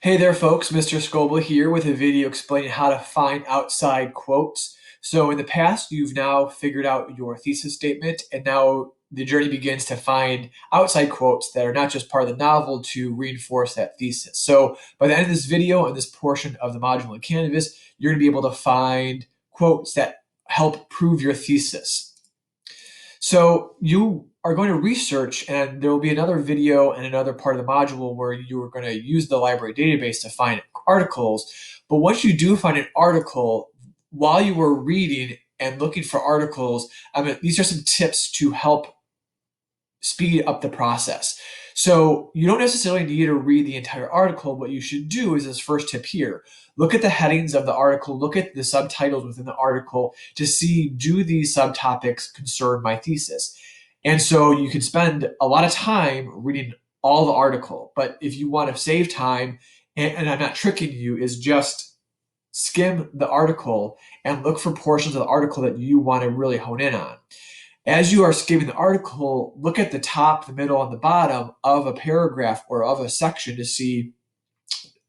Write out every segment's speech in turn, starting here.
Hey there, folks. Mr. Scoble here with a video explaining how to find outside quotes. So, in the past, you've now figured out your thesis statement, and now the journey begins to find outside quotes that are not just part of the novel to reinforce that thesis. So, by the end of this video and this portion of the module in Canvas, you're going to be able to find quotes that help prove your thesis. So you are going to research, and there will be another video and another part of the module where you are going to use the library database to find articles. But once you do find an article, while you were reading and looking for articles, these are some tips to help speed up the process. So you don't necessarily need to read the entire article. What you should do is this first tip here. Look at the headings of the article, look at the subtitles within the article to see, do these subtopics concern my thesis? And so you can spend a lot of time reading all the article, but if you want to save time, and I'm not tricking you, is just skim the article and look for portions of the article that you want to really hone in on. As you are skimming the article, look at the top, the middle, and the bottom of a paragraph or of a section to see,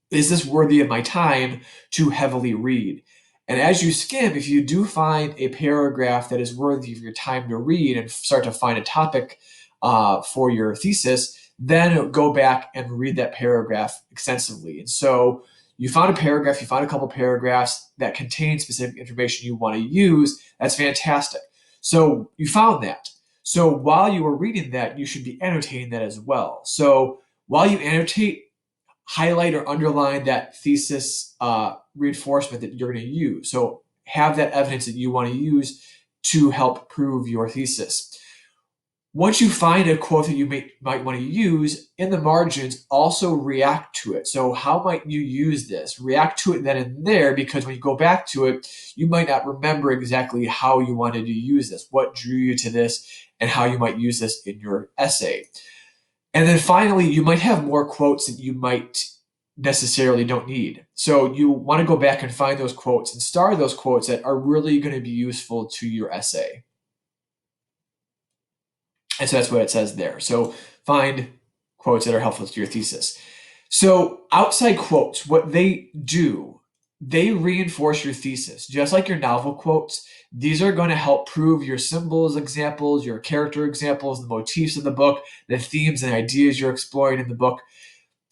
is this worthy of my time to heavily read? And as you skim, if you do find a paragraph that is worthy of your time to read and start to find a topic for your thesis, then go back and read that paragraph extensively. And so you found a paragraph, you found a couple paragraphs that contain specific information you want to use. That's fantastic. So you found that. So while you are reading that, you should be annotating that as well. So while you annotate, highlight or underline that thesis reinforcement that you're going to use. So have that evidence that you want to use to help prove your thesis. Once you find a quote that you might want to use, in the margins, also react to it. So how might you use this? React to it then and there, because when you go back to it, you might not remember exactly how you wanted to use this, what drew you to this, and how you might use this in your essay. And then finally, you might have more quotes that you might necessarily don't need. So you want to go back and find those quotes and star those quotes that are really going to be useful to your essay. And so that's what it says there. So find quotes that are helpful to your thesis. So outside quotes, what they do, they reinforce your thesis. Just like your novel quotes, these are going to help prove your symbols examples, your character examples, the motifs of the book, the themes and ideas you're exploring in the book.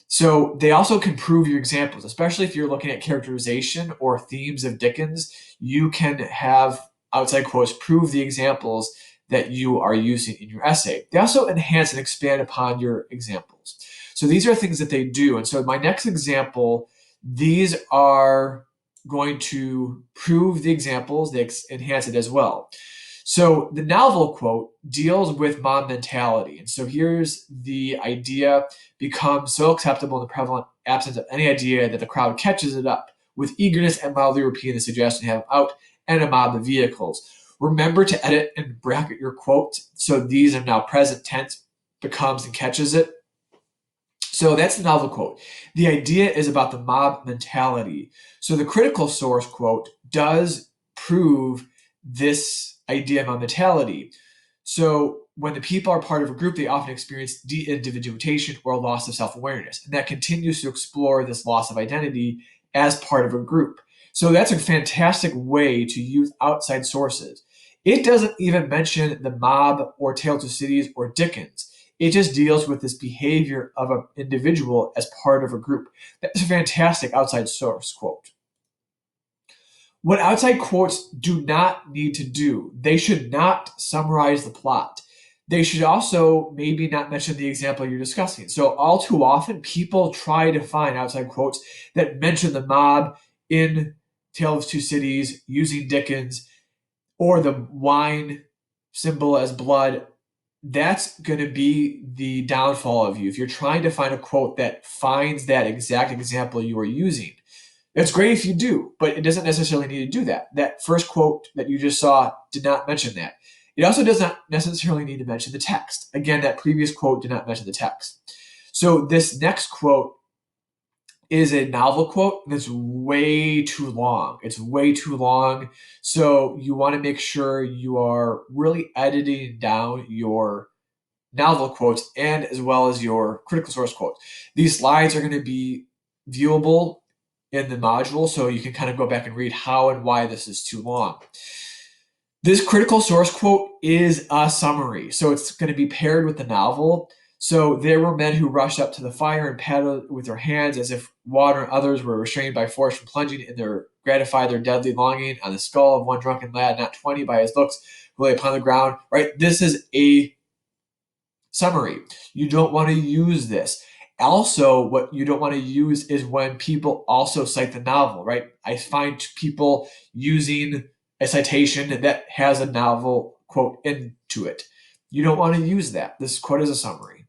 So they also can prove your examples, especially if you're looking at characterization or themes of Dickens. You can have outside quotes prove the examples that you are using in your essay. They also enhance and expand upon your examples. So these are things that they do. And so my next example, these are going to prove the examples, they enhance it as well. So the novel quote deals with mob mentality. And so here's the idea: become so acceptable in the prevalent absence of any idea that the crowd catches it up with eagerness and loudly repeating the suggestion to have out and a mob of vehicles. Remember to edit and bracket your quote so these are now present tense, becomes and catches it. So that's the novel quote. The idea is about the mob mentality. So the critical source quote does prove this idea of mob mentality. So when the people are part of a group, they often experience de-individuation or a loss of self-awareness. And that continues to explore this loss of identity as part of a group. So that's a fantastic way to use outside sources. It doesn't even mention the mob or Tale of Two Cities or Dickens. It just deals with this behavior of an individual as part of a group. That's a fantastic outside source quote. What outside quotes do not need to do, they should not summarize the plot. They should also maybe not mention the example you're discussing. So all too often, people try to find outside quotes that mention the mob in Tale of Two Cities using Dickens, or the wine symbol as blood. That's going to be the downfall of you. If you're trying to find a quote that finds that exact example you are using, it's great if you do, but it doesn't necessarily need to do that. That first quote that you just saw did not mention that. It also does not necessarily need to mention the text. Again, that previous quote did not mention the text. So this next quote is a novel quote that's way too long. It's way too long. So you want to make sure you are really editing down your novel quotes and as well as your critical source quotes. These slides are going to be viewable in the module, so you can kind of go back and read how and why this is too long. This critical source quote is a summary, so it's going to be paired with the novel. So there were men who rushed up to the fire and paddled with their hands as if water, and others were restrained by force from plunging in their gratify their deadly longing on the skull of one drunken lad, not 20, by his looks, who lay upon the ground. Right? This is a summary. You don't want to use this. Also, what you don't want to use is when people also cite the novel, right? I find people using a citation that has a novel quote into it. You don't want to use that. This quote is a summary.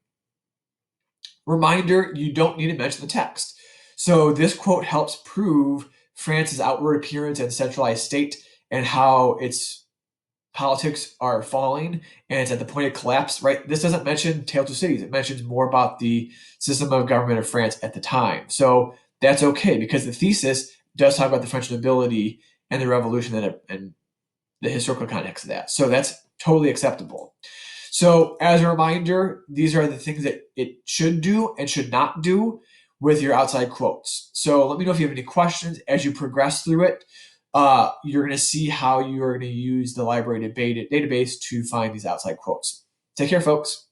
Reminder, you don't need to mention the text. So this quote helps prove France's outward appearance and centralized state and how its politics are falling and it's at the point of collapse, right? This doesn't mention Tale of Two Cities. It mentions more about the system of government of France at the time. So that's okay because the thesis does talk about the French nobility and the revolution and the historical context of that. So that's totally acceptable. So as a reminder, these are the things that it should do and should not do with your outside quotes. So let me know if you have any questions as you progress through it. You're going to see how you're going to use the library database to find these outside quotes. Take care, folks.